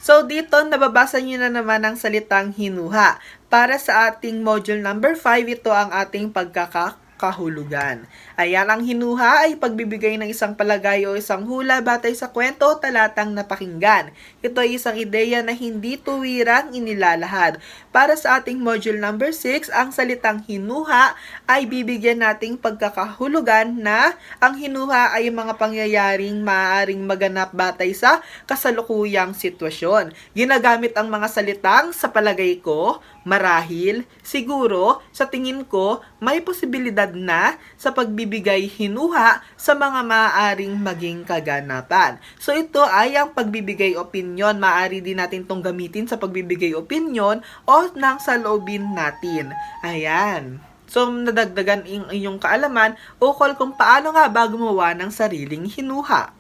So dito, nababasa nyo na naman ang salitang hinuha. Para sa ating module number 5, ito ang ating pagkakahulugan. Ayan, ang hinuha ay pagbibigay ng isang palagay o isang hula batay sa kwento o talatang napakinggan. Ito ay isang ideya na hindi tuwirang inilalahad. Para sa ating module number 6, ang salitang hinuha ay bibigyan nating pagkakahulugan na ang hinuha ay mga pangyayaring maaaring maganap batay sa kasalukuyang sitwasyon. Ginagamit ang mga salitang sa palagay ko, marahil, siguro, sa tingin ko, may posibilidad na sa pagbibigay hinuha sa mga maaaring maging kaganapan. So ito ay ang pagbibigay opinyon. Maaari din natin itong gamitin sa pagbibigay opinyon o ng saloobin natin. Ayan. So, nadagdagan ang inyong kaalaman ukol kung paano nga ba gumawa ng sariling hinuha.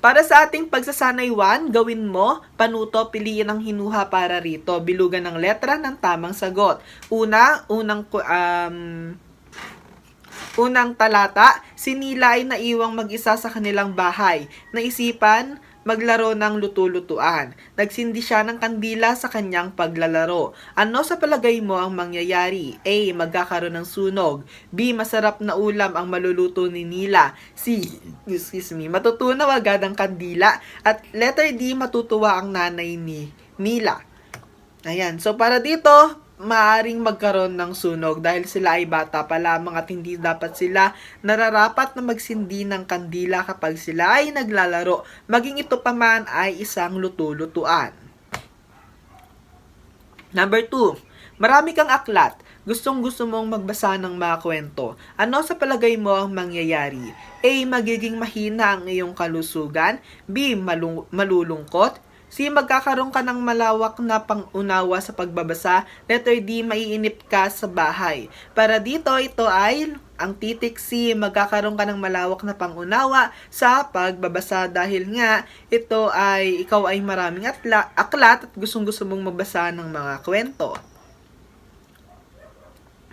Para sa ating pagsasanay 1, gawin mo, panuto, piliin ang hinuha para rito. Bilugan ng letra ng tamang sagot. Unang talata, si Nila ay naiwang mag-isa sa kanilang bahay. Naisipan, maglaro ng luto-lutuan. Nagsindi siya ng kandila sa kanyang paglalaro. Ano sa palagay mo ang mangyayari? A. Magkakaroon ng sunog. B. Masarap na ulam ang maluluto ni Nila. C. Matutunaw agad ang kandila. At letter D. Matutuwa ang nanay ni Nila. Ayan. So, para dito, maaring magkaroon ng sunog dahil sila ay bata pa lamang at hindi dapat sila nararapat na magsindi ng kandila kapag sila ay naglalaro, maging ito pa man ay isang luto-lutuan. Number 2, marami kang aklat. Gustong-gusto mong magbasa ng mga kwento. Ano sa palagay mo ang mangyayari? A. Magiging mahina ang iyong kalusugan. B. Malulungkot. C. Magkakaroon ka ng malawak na pangunawa sa pagbabasa. Letter D. Maiinip ka sa bahay. Para dito, ito ay ang titik C. Magkakaroon ka ng malawak na pangunawa sa pagbabasa dahil nga ito ay ikaw ay maraming aklat at gustong-gusto mong magbasa ng mga kwento.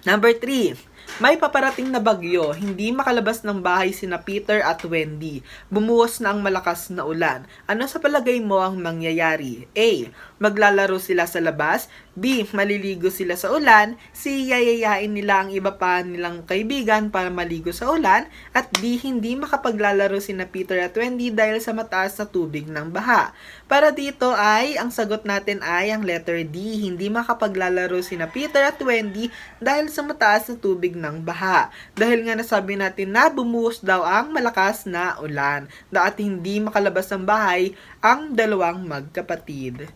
Number 3. May paparating na bagyo, hindi makalabas ng bahay sina Peter at Wendy. Bumuhos na ang malakas na ulan. Ano sa palagay mo ang mangyayari? A. Maglalaro sila sa labas. B. Maliligo sila sa ulan. C. Yayayain nila ang iba pa nilang kaibigan para maligo sa ulan. At D. Hindi makapaglalaro sina Peter at Wendy dahil sa mataas na tubig ng baha. Para dito ay, ang sagot natin ay ang letter D. Hindi makapaglalaro sina Peter at Wendy dahil sa mataas na tubig ng baha. Dahil nga nasabi natin na bumuhos daw ang malakas na ulan at hindi makalabas ng bahay ang dalawang magkapatid.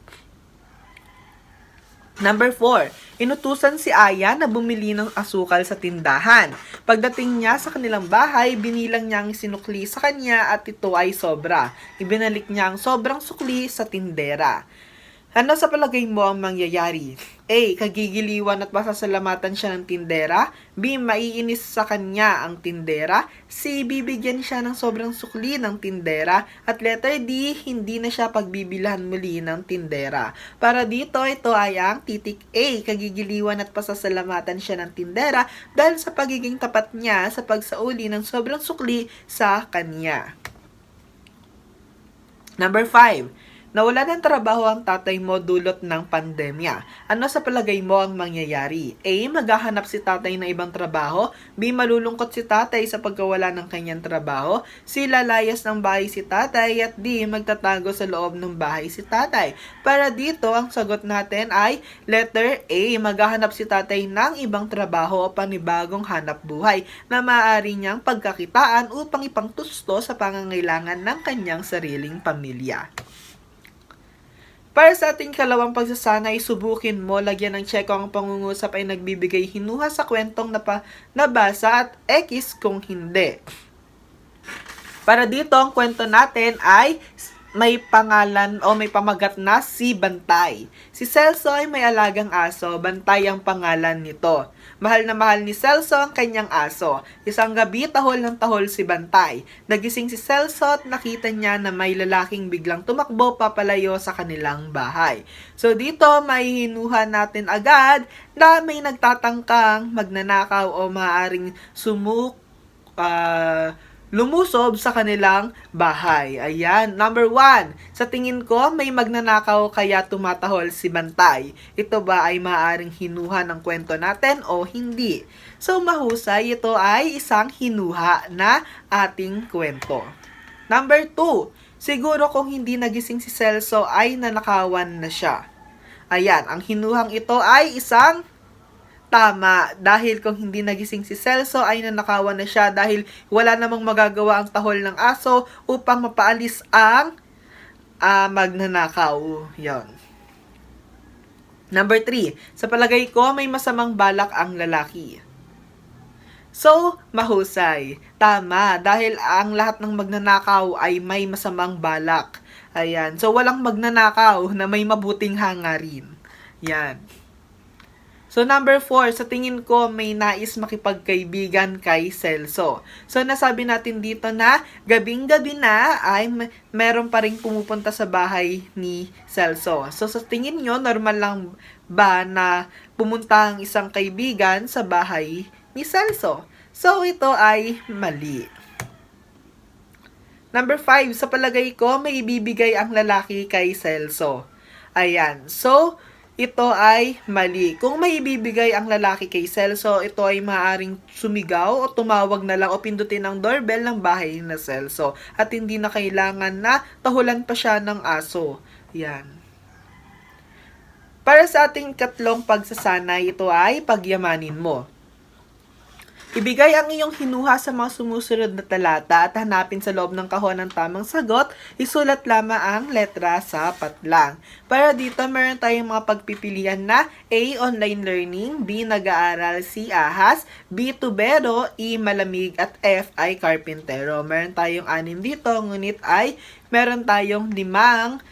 Number 4, inutusan si Aya na bumili ng asukal sa tindahan. Pagdating niya sa kanilang bahay, binilang niya ang sinukli sa kanya at ito ay sobra. Ibinalik niya ang sobrang sukli sa tindera. Ano sa palagay mo ang mangyayari? A. Kagigiliwan at masasalamatan siya ng tindera. B. Maiinis sa kanya ang tindera. C. Bibigyan siya ng sobrang sukli ng tindera. At letter D. Hindi na siya pagbibilhan muli ng tindera. Para dito, ito ay ang titik A. Kagigiliwan at pasasalamatan siya ng tindera dahil sa pagiging tapat niya sa pagsauli ng sobrang sukli sa kanya. Number 5. Nawalan ng trabaho ang tatay mo dulot ng pandemya. Ano sa palagay mo ang mangyayari? A. Maghahanap si tatay ng ibang trabaho. B. Malulungkot si tatay sa pagkawala ng kanyang trabaho. C. Lalayas ng bahay si tatay. At D. Magtatago sa loob ng bahay si tatay. Para dito, ang sagot natin ay letter A. Maghahanap si tatay ng ibang trabaho o panibagong hanap buhay na maaari niyang pagkakitaan upang ipangtusto sa pangangailangan ng kanyang sariling pamilya. Para sa ating kalawang pagsasanay, subukin mo, lagyan ng check ang pangungusap ay nagbibigay hinuha sa kwentong nabasa at X kung hindi. Para dito, ang kwento natin ay may pangalan o may pamagat na si Bantay. Si Celso ay may alagang aso, Bantay ang pangalan nito. Mahal na mahal ni Celso ang kanyang aso. Isang gabi, tahol ng tahol si Bantay. Nagising si Celso at nakita niya na may lalaking biglang tumakbo papalayo sa kanilang bahay. So dito, may hinuha natin agad na may nagtatangkang magnanakaw o maaaring lumusob sa kanilang bahay. Ayan. Number 1, sa tingin ko may magnanakaw kaya tumatahol si Bantay. Ito ba ay maaaring hinuha ng kwento natin o hindi? So mahusay, ito ay isang hinuha na ating kwento. Number 2, siguro kung hindi nagising si Celso ay nanakawan na siya. Ayan, ang hinuhang ito ay isang tama, dahil kung hindi nagising si Celso ay nanakawan na siya dahil wala namang magagawa ang tahol ng aso upang mapaalis ang magnanakaw. Yon. Number 3, sa palagay ko may masamang balak ang lalaki. So, mahusay. Tama, dahil ang lahat ng magnanakaw ay may masamang balak. Ayan. So, walang magnanakaw na may mabuting hangarin. Yan. So, number 4, sa tingin ko, may nais makipagkaibigan kay Celso. So, nasabi natin dito na gabing-gabi na ay meron pa rin pumupunta sa bahay ni Celso. So, sa tingin nyo, normal lang ba na pumunta ang isang kaibigan sa bahay ni Celso? So, ito ay mali. Number 5, sa palagay ko, may ibibigay ang lalaki kay Celso. Ayan. So, ito ay mali. Kung may ibibigay ang lalaki kay Celso, ito ay maaaring sumigaw o tumawag na lang o pindutin ang doorbell ng bahay na Celso. At hindi na kailangan na tahulan pa siya ng aso. Yan. Para sa ating katlong pagsasanay, ito ay pagyamanin mo. Ibigay ang iyong hinuha sa mga sumusunod na talata at hanapin sa loob ng kahon ng tamang sagot, isulat lamang ang letra sa patlang. Para dito, meron tayong mga pagpipilian na A. Online learning, B. Nag-aaral, C. Ahas, B. Tubero, E. Malamig, at F. ay Karpintero. Meron tayong 6 dito, ngunit ay meron tayong 5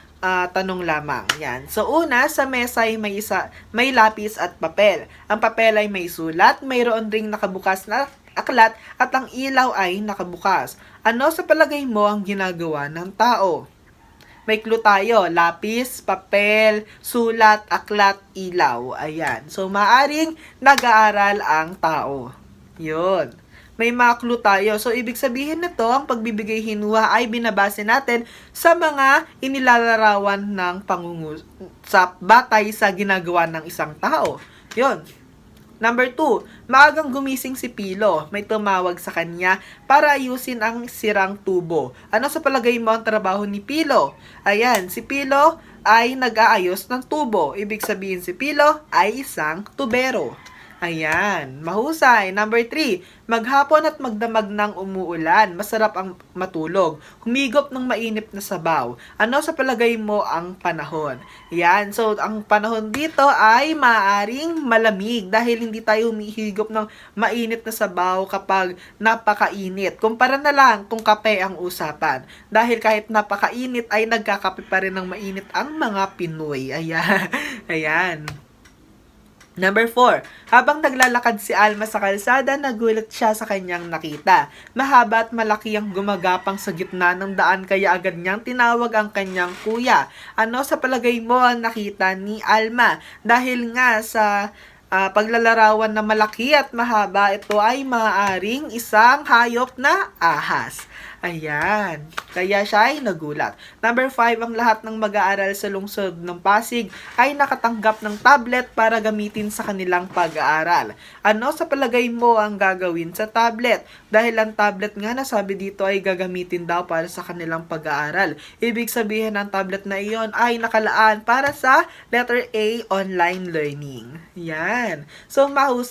tanong lamang. Yan. So, una, sa mesa ay may lapis at papel. Ang papel ay may sulat, mayroon ring nakabukas na aklat, at ang ilaw ay nakabukas. Ano sa palagay mo ang ginagawa ng tao? May clue tayo, lapis, papel, sulat, aklat, ilaw. Ayan. So, maaring nag-aaral ang tao. Yun. May mga clue tayo. So, ibig sabihin nito, ang pagbibigay hinuha ay binabase natin sa mga inilalarawan ng pangungusap batay sa ginagawa ng isang tao. Yun. Number 2, maagang gumising si Pilo. May tumawag sa kanya para ayusin ang sirang tubo. Ano sa palagay mo ang trabaho ni Pilo? Ayan, si Pilo ay nag-aayos ng tubo. Ibig sabihin si Pilo ay isang tubero. Ayan, mahusay. Number 3, maghapon at magdamag ng umuulan. Masarap ang matulog. Humigop ng mainit na sabaw. Ano sa palagay mo ang panahon? Yan, so ang panahon dito ay maaaring malamig dahil hindi tayo humihigop ng mainit na sabaw kapag napakainit. Kumpara na lang kung kape ang usapan. Dahil kahit napakainit ay nagkakape pa rin ng mainit ang mga Pinoy. Ayan, ayan. Number 4, habang naglalakad si Alma sa kalsada, nagulat siya sa kanyang nakita. Mahaba at malaki ang gumagapang sa gitna ng daan kaya agad niyang tinawag ang kanyang kuya. Ano sa palagay mo ang nakita ni Alma? Dahil nga sa paglalarawan na malaki at mahaba, ito ay maaaring isang hayop na ahas. Ayan. Kaya siya ay nagulat. Number 5, ang lahat ng mag-aaral sa lungsod ng Pasig ay nakatanggap ng tablet para gamitin sa kanilang pag-aaral. Ano sa palagay mo ang gagawin sa tablet? Dahil ang tablet nga nasabi dito ay gagamitin daw para sa kanilang pag-aaral. Ibig sabihin ang tablet na iyon ay nakalaan para sa letter A, online learning. Yan. So, mahusay.